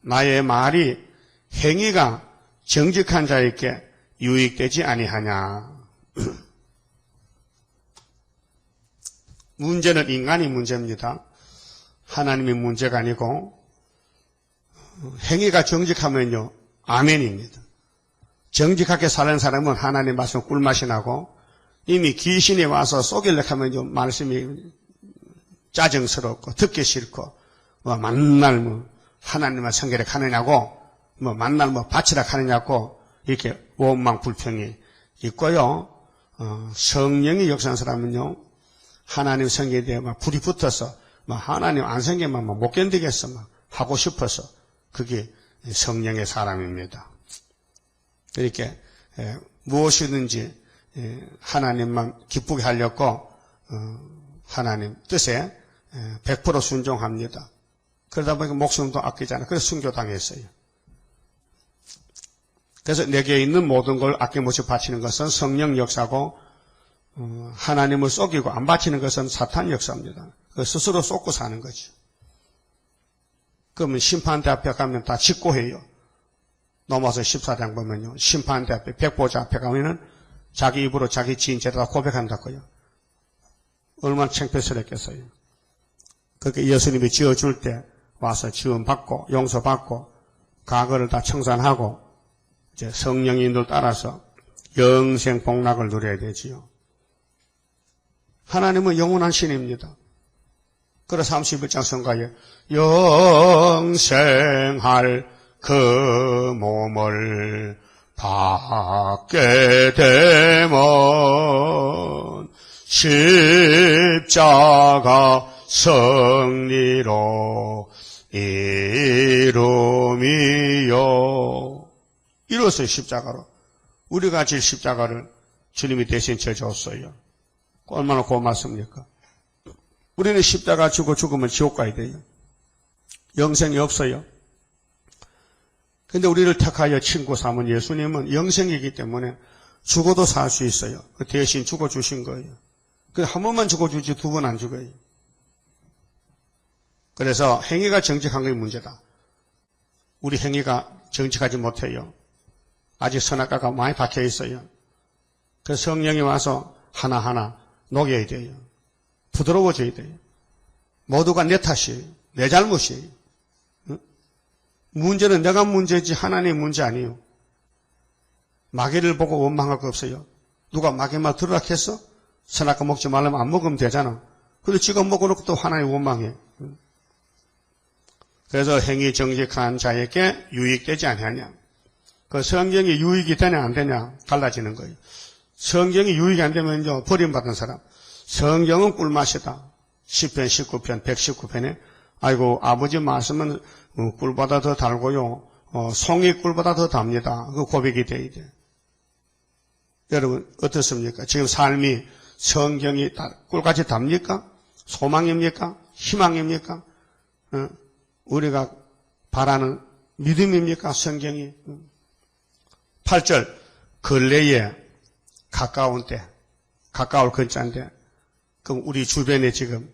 나의 말이 행위가 정직한 자에게 유익되지 아니하냐. 문제는 인간이 문제입니다. 하나님의 문제가 아니고 행위가 정직하면요 아멘입니다. 정직하게 사는 사람은 하나님 말씀 꿀맛이 나고 이미 귀신이 와서 쏘길래 하면요 말씀이 짜증스럽고 듣기 싫고 만날 하나님만 성결에 가느냐고 만날 바치라 하느냐고 이렇게 원망 불평이 있고요. 성령이 역사한 사람은요 하나님 성경에 대해 막 불이 붙어서 하나님 안 생기면 못 견디겠어 하고 싶어서 그게 성령의 사람입니다. 이렇게 무엇이든지 하나님만 기쁘게 하려고 하나님 뜻에 100% 순종합니다. 그러다 보니까 목숨도 아끼잖아요. 그래서 순교당했어요. 그래서 내게 있는 모든 걸 아낌없이 바치는 것은 성령 역사고 하나님을 속이고 안 바치는 것은 사탄 역사입니다. 스스로 쏟고 사는 거죠. 그러면 심판대 앞에 가면 다 직고해요. 넘어서 14장 보면요. 심판대 앞에 백보자 앞에 가면은 자기 입으로 자기 지은 죄다 고백한다고요. 얼마나 창피스럽겠어요. 그렇게 예수님이 지어줄 때 와서 지원받고 용서받고 과거를 다 청산하고 이제 성령의 인도를 따라서 영생 복락을 누려야 되지요. 하나님은 영원한 신입니다. 그래서 31장 성가에 영생할 그 몸을 받게 되면 십자가 승리로 이루미요. 이뤘어요. 십자가로. 우리가 질 십자가를 주님이 대신 져줬어요. 얼마나 고맙습니까? 우리는 십자가 지고 죽으면 지옥 가야 돼요. 영생이 없어요. 근데 우리를 택하여 친구 삼은 예수님은 영생이기 때문에 죽어도 살 수 있어요. 대신 죽어주신 거예요. 한 번만 죽어주지 두 번 안 죽어요. 그래서 행위가 정직한 게 문제다. 우리 행위가 정직하지 못해요. 아직 선악과가 많이 박혀 있어요. 그래서 성령이 와서 하나하나 녹여야 돼요. 부드러워져야 돼요. 모두가 내 탓이에요. 내 잘못이에요. 응? 문제는 내가 문제지 하나님의 문제 아니에요. 마귀를 보고 원망할 거 없어요. 누가 마귀 말 들으라 했어? 선악과 먹지 말라면 안 먹으면 되잖아. 근데 지금 먹어놓고 또 하나님 원망해. 응? 그래서 행위 정직한 자에게 유익되지 않느냐. 그 성경이 유익이 되냐 안 되냐 달라지는 거예요. 성경이 유익이 안 되면요 버림받은 사람. 성경은 꿀맛이다. 시편 19편 119편에 아이고 아버지 말씀은 꿀보다 더 달고요. 송이 꿀보다 더 답니다. 그 고백이 돼야 돼. 여러분 어떻습니까? 지금 삶이 성경이 꿀같이 답니까? 소망입니까? 희망입니까? 우리가 바라는 믿음입니까? 성경이. 8절 근래에 가까운 때 가까울 근자인데 그럼 우리 주변에 지금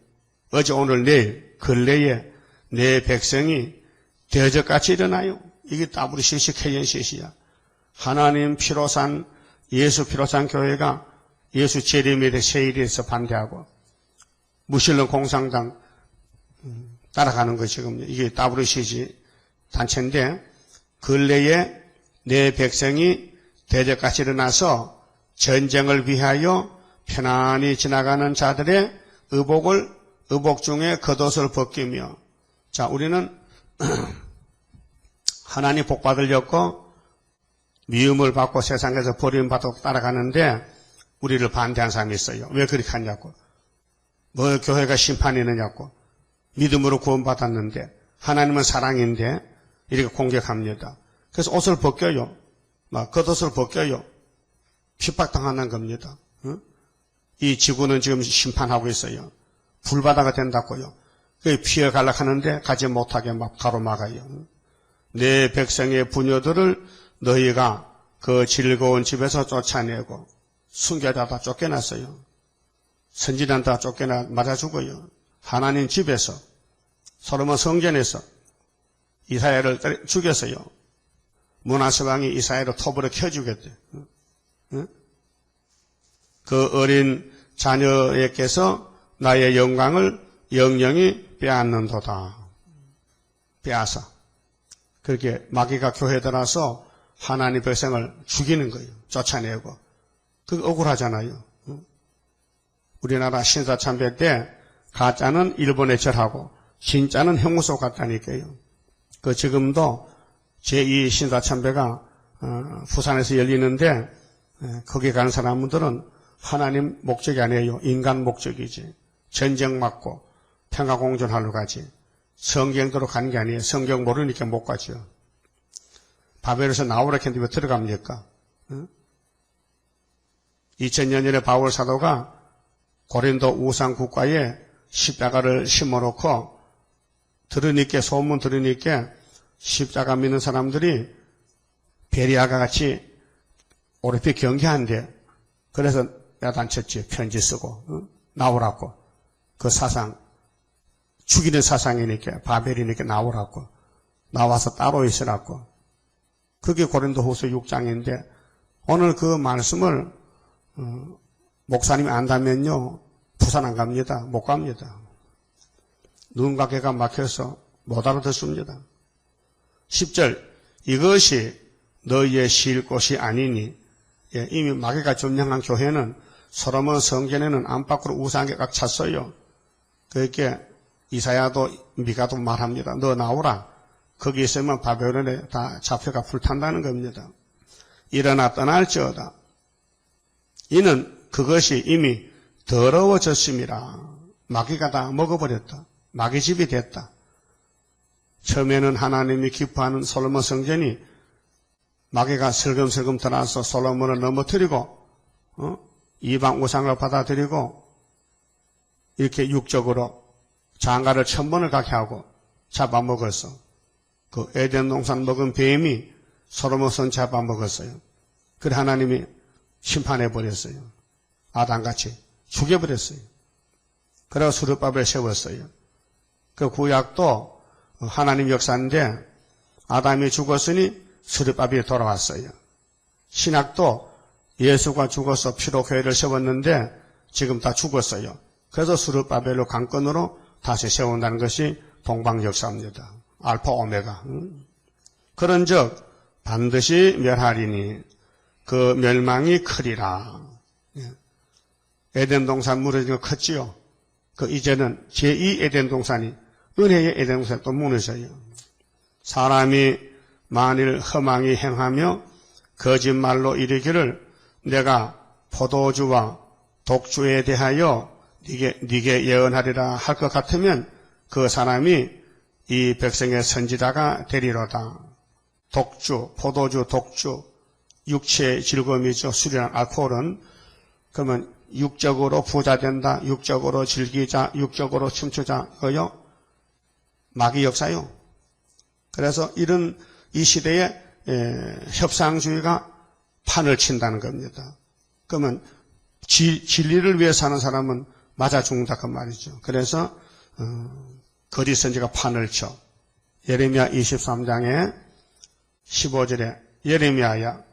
어제 오늘 내일 근래에 내 백성이 대적같이 일어나요. 이게 따블이 실시케연시시야. 하나님 피로 산 예수 피로 산 교회가 예수 재림일에 세일에서 반대하고 무신론 공산당 따라가는 거 지금 이게 WCG 단체인데 근래에 내 백성이 대적같이 일어나서 전쟁을 위하여 편안히 지나가는 자들의 의복 중에 겉옷을 벗기며 자 우리는 하나님 복 받으려고 미움을 받고 세상에서 버림받고 따라가는데 우리를 반대한 사람이 있어요. 왜 그렇게 하냐고. 뭐 교회가 심판이 있느냐고. 믿음으로 구원받았는데 하나님은 사랑인데 이렇게 공격합니다. 그래서 옷을 벗겨요. 막 겉옷을 벗겨요. 핍박당하는 겁니다. 응? 이 지구는 지금 심판하고 있어요. 불바다가 된다고요. 피해 가려고 하는데 가지 못하게 막 가로막아요. 내 백성의 부녀들을 너희가 그 즐거운 집에서 쫓아내고 순교자다 쫓겨났어요. 선지자는 다 쫓겨나 맞아 죽어요. 하나님 집에서 솔로몬 성전에서 이사야를 죽였어요. 문하세왕이 이사야를 톱으로 켜주겠대. 응? 그 어린 자녀에게서 나의 영광을 영영이 빼앗는도다. 빼앗아. 그렇게 마귀가 교회 들어와서 하나님 백성을 죽이는 거예요. 쫓아내고. 그게 억울하잖아요. 응? 우리나라 신사참배 때 가짜는 일본에 절하고 진짜는 형무소 같다니까요. 그 지금도 제2 신사참배가 부산에서 열리는데 거기 가는 사람들은 하나님 목적이 아니에요. 인간 목적이지. 전쟁 맞고 평화공존하러 가지. 성경대로 가는 게 아니에요. 성경 모르니까 못 가죠. 바벨에서 나오라 했는데 왜 들어갑니까? 2000년 전에 바울 사도가 고린도 우상 국가에 십자가를 심어놓고 소문 들으니까 십자가 믿는 사람들이 베리아가 같이 오랫동안 경계한데, 그래서 야단쳤지. 편지 쓰고 나오라고. 그 사상, 죽이는 사상이니까, 바벨이니까 나오라고. 나와서 따로 있으라고. 그게 고린도후서 6장인데 오늘 그 말씀을 목사님이 안다면요 부산 안 갑니다. 못 갑니다. 눈과 귀가 막혀서 못 알아듣습니다. 10절 이것이 너희의 쉴 곳이 아니니. 예, 이미 마귀가 점령한 교회는 솔로몬 성전에는 안팎으로 우상에 꽉 찼어요. 그렇게 이사야도 미가도 말합니다. 너 나오라. 거기 있으면 바벨론에 다 잡혀가 불탄다는 겁니다. 일어나 떠날지어다. 이는 그것이 이미 더러워졌음이라. 마귀가 다 먹어버렸다. 마귀집이 됐다. 처음에는 하나님이 기뻐하는 솔로몬 성전이 마귀가 슬금슬금 들어와서 솔로몬을 넘어뜨리고 이방 우상을 받아들이고 이렇게 육적으로 장가를 1000번을 가게 하고 잡아먹었어. 그 에덴 동산 먹은 뱀이 솔로몬 성 잡아먹었어요. 그래 하나님이 심판해버렸어요. 아담같이 죽여버렸어요. 그래서 수르바벨 세웠어요. 그 구약도 하나님 역사인데 아담이 죽었으니 수르바벨이 돌아왔어요. 신약도 예수가 죽어서 피로 교회를 세웠는데 지금 다 죽었어요. 그래서 수르바벨로 강건으로 다시 세운다는 것이 동방 역사입니다. 알파 오메가. 그런즉 반드시 멸하리니 그 멸망이 크리라. 에덴 동산 무너진 거 컸지요. 그 이제는 제2 에덴 동산이 은혜의 에덴 동산이 또 무너져요. 사람이 만일 허망히 행하며 거짓말로 이르기를 내가 포도주와 독주에 대하여 네게 예언하리라 할 것 같으면 그 사람이 이 백성의 선지자가 되리로다. 독주, 포도주, 독주, 육체의 즐거움이죠. 술이란 알코올은. 그러면 육적으로 부자 된다, 육적으로 즐기자, 육적으로 춤추자, 그거요 마귀 역사요. 그래서 이런 이 시대에 협상주의가 판을 친다는 겁니다. 그러면 진리를 위해 사는 사람은 맞아 죽는다 그 말이죠. 그래서 거짓 선지가 판을 쳐. 예레미야 23장에 15절에 예레미야야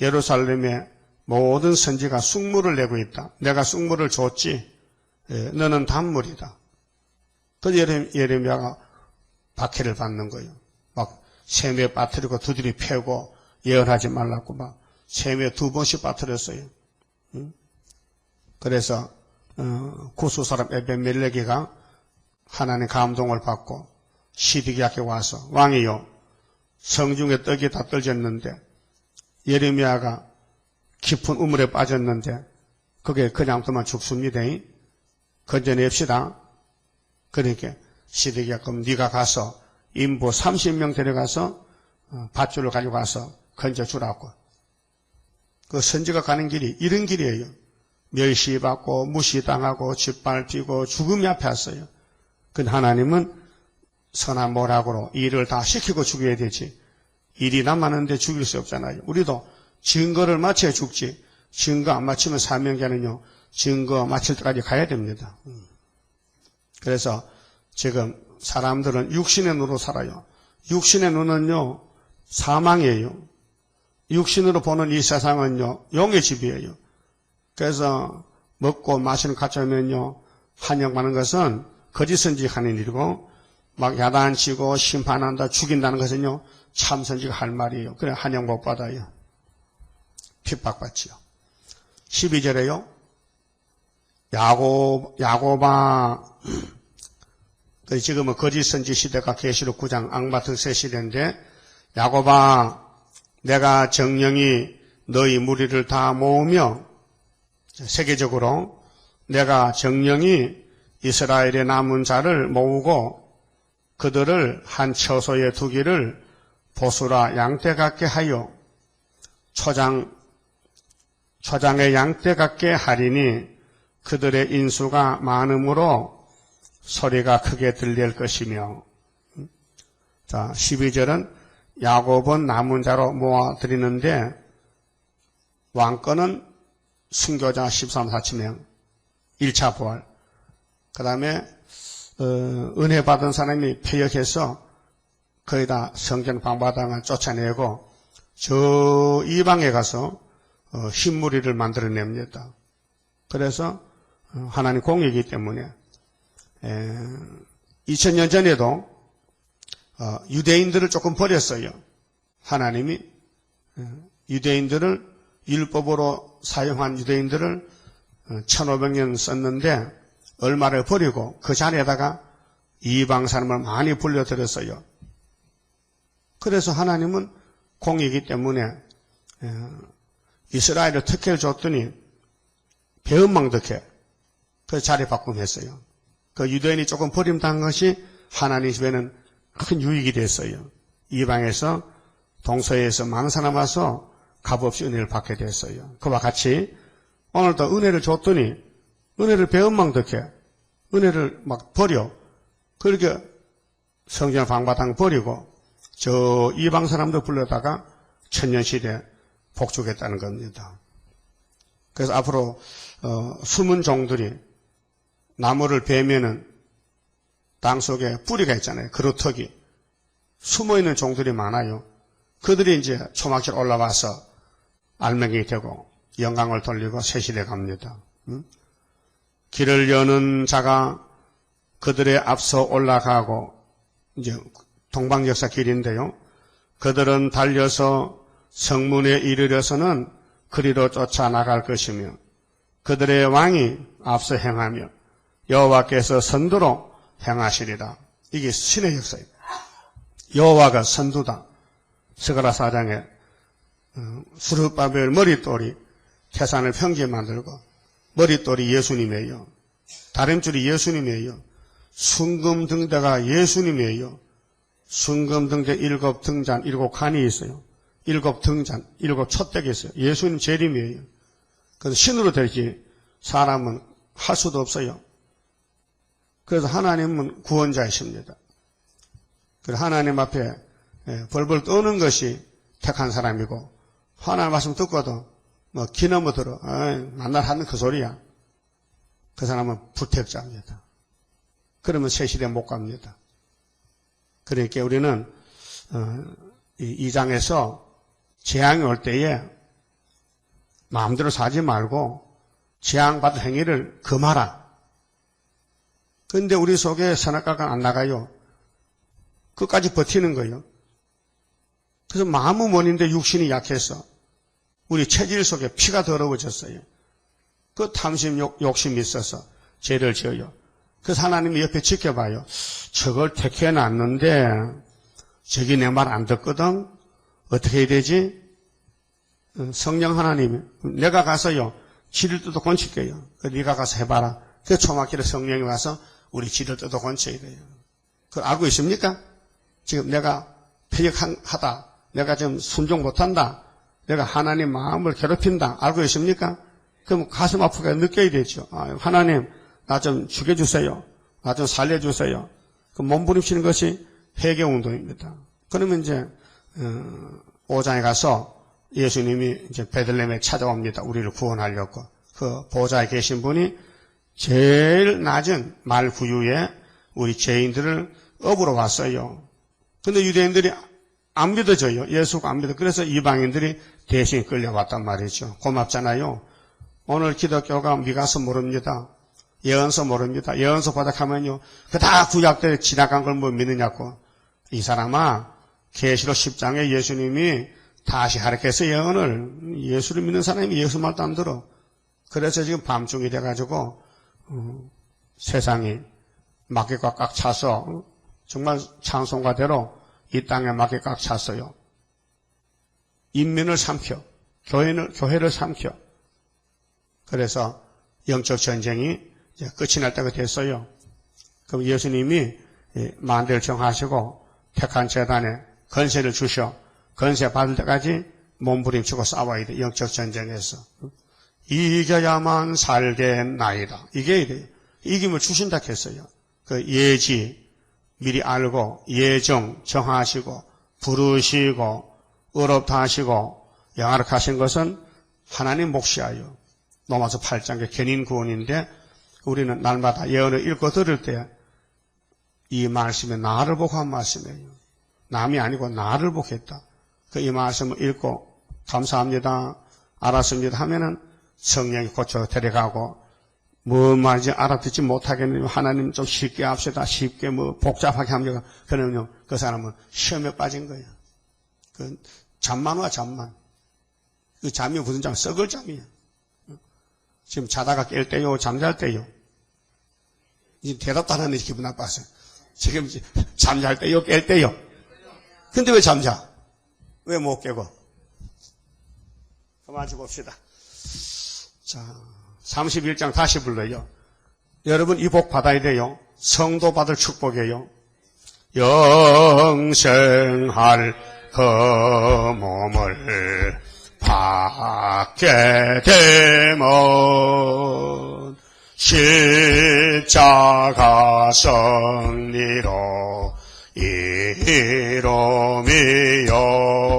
예루살렘에 모든 선지가 쑥물을 내고 있다. 내가 쑥물을 줬지. 너는 단물이다. 그래서 예레미야가 박해를 받는 거예요. 막 샘에 빠뜨리고 두드리 패고 예언하지 말라고 막 샘에 2번씩 빠뜨렸어요. 그래서 구수 사람 에벤멜레기가 하나님의 감동을 받고 시드기야께 와서 왕이요 성중에 떡이 다 떨어졌는데 예레미야가 깊은 우물에 빠졌는데 그게 그냥 두면 죽습니다. 건져냅시다. 그러니까 시드기야 그럼 네가 가서 인부 30명 데려가서 밧줄을 가지고 가서 건져주라고. 그 선지가 가는 길이 이런 길이에요. 멸시받고 무시당하고 짓밟히고 죽음이 앞에 왔어요. 근데 하나님은 선한 모락으로 일을 다 시키고 죽여야 되지. 일이 남았는데 죽일 수 없잖아요. 우리도 증거를 마쳐야 죽지. 증거 안 마치면 사명자는요. 증거 마칠 때까지 가야 됩니다. 그래서 지금 사람들은 육신의 눈으로 살아요. 육신의 눈은요. 사망이에요. 육신으로 보는 이 세상은요. 영의 집이에요. 그래서 먹고 마시는 가짜면요. 한영받는 것은 거짓 선지하는 일이고 막 야단치고 심판한다 죽인다는 것은요. 참 선지가 할 말이에요. 그래 한영 못 받아요. 핍박받지요. 12절에요. 야고바 지금은 거짓 선지 시대가 계시록 9장 악마 등세 시대인데 야고바 내가 정령이 너희 무리를 다 모으며 세계적으로 내가 정령이 이스라엘의 남은 자를 모으고 그들을 한 처소에 두기를 보수라 양떼 같게 하여 초장의 양떼 같게 하리니 그들의 인수가 많음으로 소리가 크게 들릴 것이며. 자, 12절은 야곱은 남은 자로 모아드리는데 왕권은 순교자 13,4천명 1차 부활. 그 다음에 은혜 받은 사람이 패역해서 거의 다 성전 방바닥을 쫓아내고 저 이방에 가서 흰무리를 만들어냅니다. 그래서 하나님 공이기 때문에 2000년 전에도 유대인들을 조금 버렸어요. 하나님이 유대인들을 율법으로 사용한 유대인들을 1500년 썼는데 얼마를 버리고 그 자리에다가 이방 사람을 많이 불려들였어요. 그래서 하나님은 공이기 때문에 이스라엘을 특혜를 줬더니 배은망덕해. 그 자리 바꿈했어요. 그 유대인이 조금 버림당한 것이 하나님 집에는 큰 유익이 됐어요. 이방에서 동서에서 많은 사람 와서 값없이 은혜를 받게 됐어요. 그와 같이 오늘도 은혜를 줬더니 은혜를 배은망덕해. 은혜를 막 버려. 그렇게 성전 방바닥 버리고 저 이방 사람도 불러다가 천년시대 복주겠다는 겁니다. 그래서 앞으로 숨은 종들이 나무를 베면은 땅 속에 뿌리가 있잖아요. 그루터기. 숨어있는 종들이 많아요. 그들이 이제 초막절 올라와서 알맹이 되고 영광을 돌리고 새시대 갑니다. 길을 여는 자가 그들의 앞서 올라가고 이제 동방역사 길인데요. 그들은 달려서 성문에 이르러서는 그리로 쫓아나갈 것이며 그들의 왕이 앞서 행하며 여호와께서 선두로 행하시리라. 이게 신의 역사입니다. 여호와가 선두다. 스가랴 4장에 수르바벨 머릿돌이 태산을 평지에 만들고 머릿돌이 예수님이에요. 다림줄이 예수님이에요. 순금등대가 예수님이에요. 순금등대 7등잔 7칸이 있어요. 7등잔 7촛대가 있어요. 예수님 재림이에요. 그래서 신으로 되지 사람은 할 수도 없어요. 그래서 하나님은 구원자이십니다. 그래서 하나님 앞에 벌벌 떠는 것이 택한 사람이고 하나님 말씀 듣고도 뭐 기너머 들어 만날 하는 그 소리야. 그 사람은 부택자입니다. 그러면 새 시대 못 갑니다. 그러니까 우리는 이 장에서 재앙이 올 때에 마음대로 사지 말고 재앙받은 행위를 금하라. 그런데 우리 속에 선악과가 안 나가요. 끝까지 버티는 거예요. 그래서 마음은 원인데 육신이 약해서 우리 체질 속에 피가 더러워졌어요. 그 탐심, 욕심이 있어서 죄를 지어요. 그래서 하나님이 옆에 지켜봐요. 저걸 택해놨는데 저기 내 말 안 듣거든. 어떻게 해야 되지? 성령 하나님이 내가 가서요. 지를 뜯어 건칠게요. 네가 가서 해봐라. 그 초막길에 성령이 와서 우리 지를 뜯어 건쳐야 돼요. 그걸 알고 있습니까? 지금 내가 패역하다. 내가 지금 순종 못한다. 내가 하나님 마음을 괴롭힌다. 알고 있습니까? 그럼 가슴 아프게 느껴야 되죠. 하나님 나 좀 죽여주세요. 나 좀 살려주세요. 그 몸부림치는 것이 회개운동입니다. 그러면 이제 5장에 가서 예수님이 이제 베들레헴에 찾아옵니다. 우리를 구원하려고. 그 보좌에 계신 분이 제일 낮은 말 구유에 우리 죄인들을 업으러 왔어요. 근데 유대인들이 안 믿어져요. 예수가 안 믿어. 그래서 이방인들이 대신 끌려왔단 말이죠. 고맙잖아요. 오늘 기독교가 미가서 모릅니다. 예언서 모릅니다. 예언서 바닥하면요. 그 다 구약때 지나간 걸 뭐 믿느냐고. 이 사람아, 계시록 10장에 예수님이 다시 하락해서 예언을 예수를 믿는 사람이 예수 말도 안 들어. 그래서 지금 밤중이 돼가지고 세상이 마귀가 꽉 차서 정말 찬송가대로 이 땅에 마귀가 꽉 찼어요. 인민을 삼켜, 교회를 삼켜. 그래서 영적 전쟁이 이제 끝이 날 때가 됐어요. 그럼 예수님이 만대를 정하시고 택한 재단에 건세를 주셔. 건세 받을 때까지 몸부림치고 싸워야 돼. 영적 전쟁에서. 이겨야만 살겠나이다. 이겨야 돼요. 이기면 주신다 했어요. 그 예지 미리 알고 예정 정하시고 부르시고 어렵다 하시고 영화력하신 것은 하나님 몫이하여 로마서 8장의 견인 구원인데 우리는 날마다 예언을 읽고 들을 때 이 말씀이 나를 보고 한 말씀이에요. 남이 아니고 나를 보고 했다. 이 말씀을 읽고 감사합니다. 알았습니다 하면은 성령이 고쳐 데려가고 뭐 말인지 알아듣지 못하겠네요. 하나님 좀 쉽게 합시다. 쉽게 뭐 복잡하게 합니다. 그러면요 그 사람은 시험에 빠진 거예요. 그 잠만 와 잠만. 그 잠이 무슨 잠? 썩을 잠이에요. 지금 자다가 깰 때요, 잠잘 때요. 이제 대답도 안 하는 기분 나빴어요. 지금 잠잘 때요, 깰 때요. 근데 왜 잠자? 왜 못 깨고? 그만 봅시다. 자, 31장 다시 불러요. 여러분 이 복 받아야 돼요. 성도 받을 축복이에요. 영생할 그 몸을 받게 되면 십자가 승리로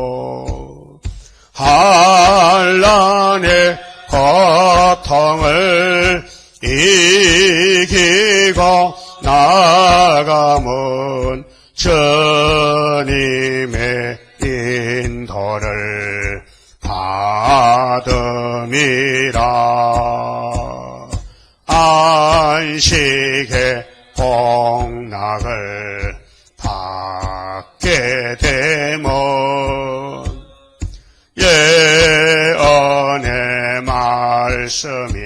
이루미요 한란의 고통을 이기고 나가면 주님의 인도를 받음이라. 안식의 복락을 받게 되면 예언의 말씀이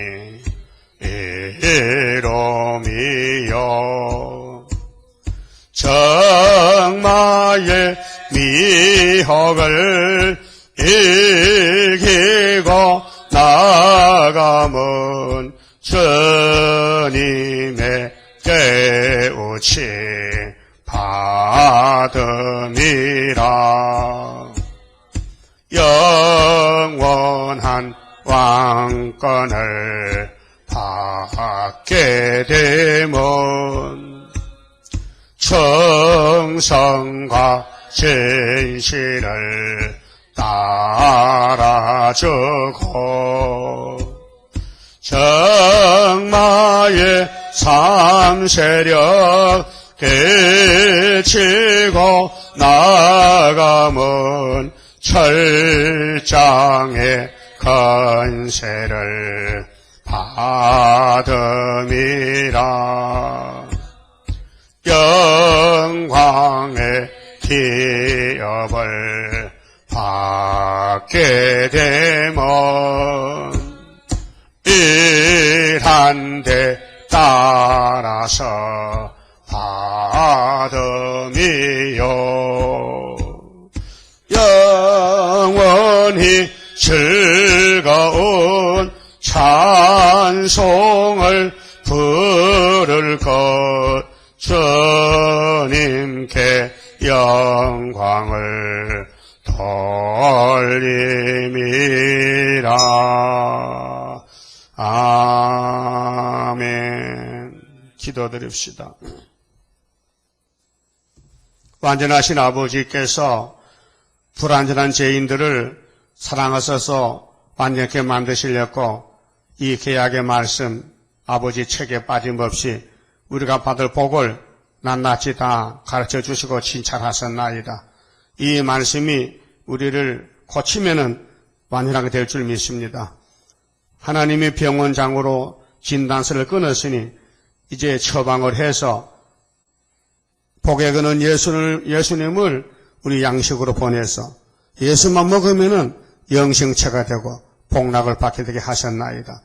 이루미요 정마의 미혹을 이기고 나가면 주님의 깨우치 받음이라. 영원한 왕권을 받게 되면 정성과 진실을 따라주고 정마의 삼세력 깨치고 나가면 철장의 건세를 받음이라. 영광의 기업을 받게 되면 일한 데 따라서 받음이요 영원히 즐거운 찬송을 부를 것 주님께 영광을 돌림이라. 아멘. 기도드립시다. 완전하신 아버지께서 불완전한 죄인들을 사랑하셔서 완전하게 만드시려고 이 계약의 말씀 아버지 책에 빠짐없이 우리가 받을 복을 낱낱이 다 가르쳐 주시고 칭찬하셨나이다. 이 말씀이 우리를 고치면은 완전하게 될 줄 믿습니다. 하나님이 병원장으로 진단서를 끊었으니 이제 처방을 해서 복에 거는 예수님을 우리 양식으로 보내서 예수만 먹으면은 영생체가 되고 복락을 받게 되게 하셨나이다.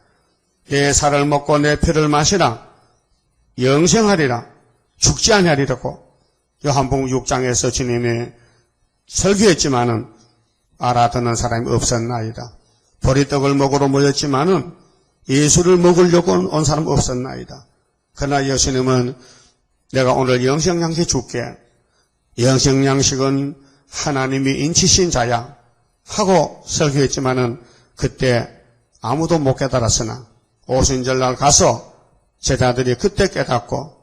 내 살을 먹고 내 피를 마시라 영생하리라 죽지 아니하리라고 요한복음 6장에서 주님이 설교했지만은 알아듣는 사람이 없었나이다. 보리떡을 먹으러 모였지만은 예수를 먹으려고 온 사람 없었나이다. 그러나 예수님은 내가 오늘 영생양식 줄게. 영생양식은 하나님이 인치신 자야 하고 설교했지만은 그때 아무도 못 깨달았으나 오순절날 가서 제자들이 그때 깨닫고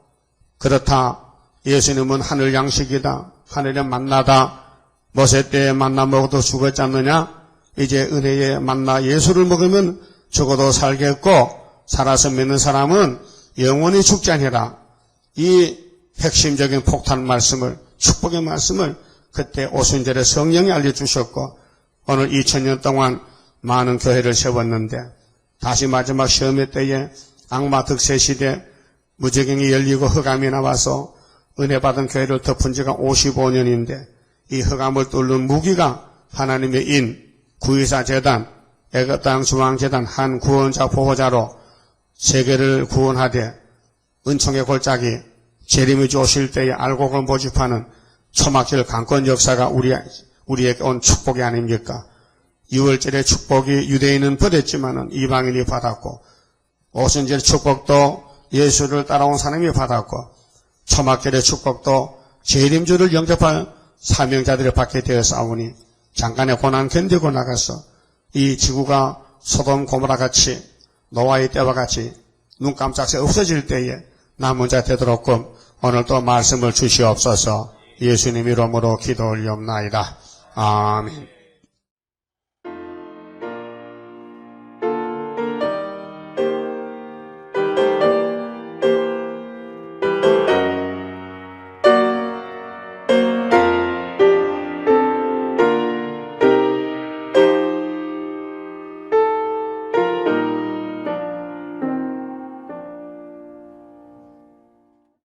그렇다 예수님은 하늘 양식이다 하늘의 만나다 모세 때에 만나 먹어도 죽었지 않느냐? 이제 은혜의 만나 예수를 먹으면 죽어도 살겠고 살아서 믿는 사람은 영원히 죽지 아니라 이 핵심적인 폭탄 말씀을 축복의 말씀을 그때 오순절에 성령이 알려주셨고 오늘 2000년 동안 많은 교회를 세웠는데 다시 마지막 시험의 때에 악마 득세 시대 무적행이 열리고 흑암이 나와서 은혜 받은 교회를 덮은 지가 55년인데 이 흑암을 뚫는 무기가 하나님의 인, 구의사 재단, 애굽 땅 중앙 재단 한 구원자 보호자로 세계를 구원하되 은총의 골짜기 재림이 오실 때에 알곡을 모집하는 초막절 강권 역사가 우리에게 온 축복이 아닙니까? 6월절의 축복이 유대인은 버렸지만은 이방인이 받았고 오순절 축복도 예수를 따라온 사람이 받았고 초막절의 축복도 재림주를 영접할 사명자들이 받게 되었사오니 잠깐의 고난 견디고 나가서 이 지구가 소돔 고모라 같이 노아의 때와 같이 눈 깜짝새 없어질 때에 남은 자 되도록끔 오늘도 말씀을 주시옵소서. 예수님 이름으로 기도 올리옵나이다. 아멘.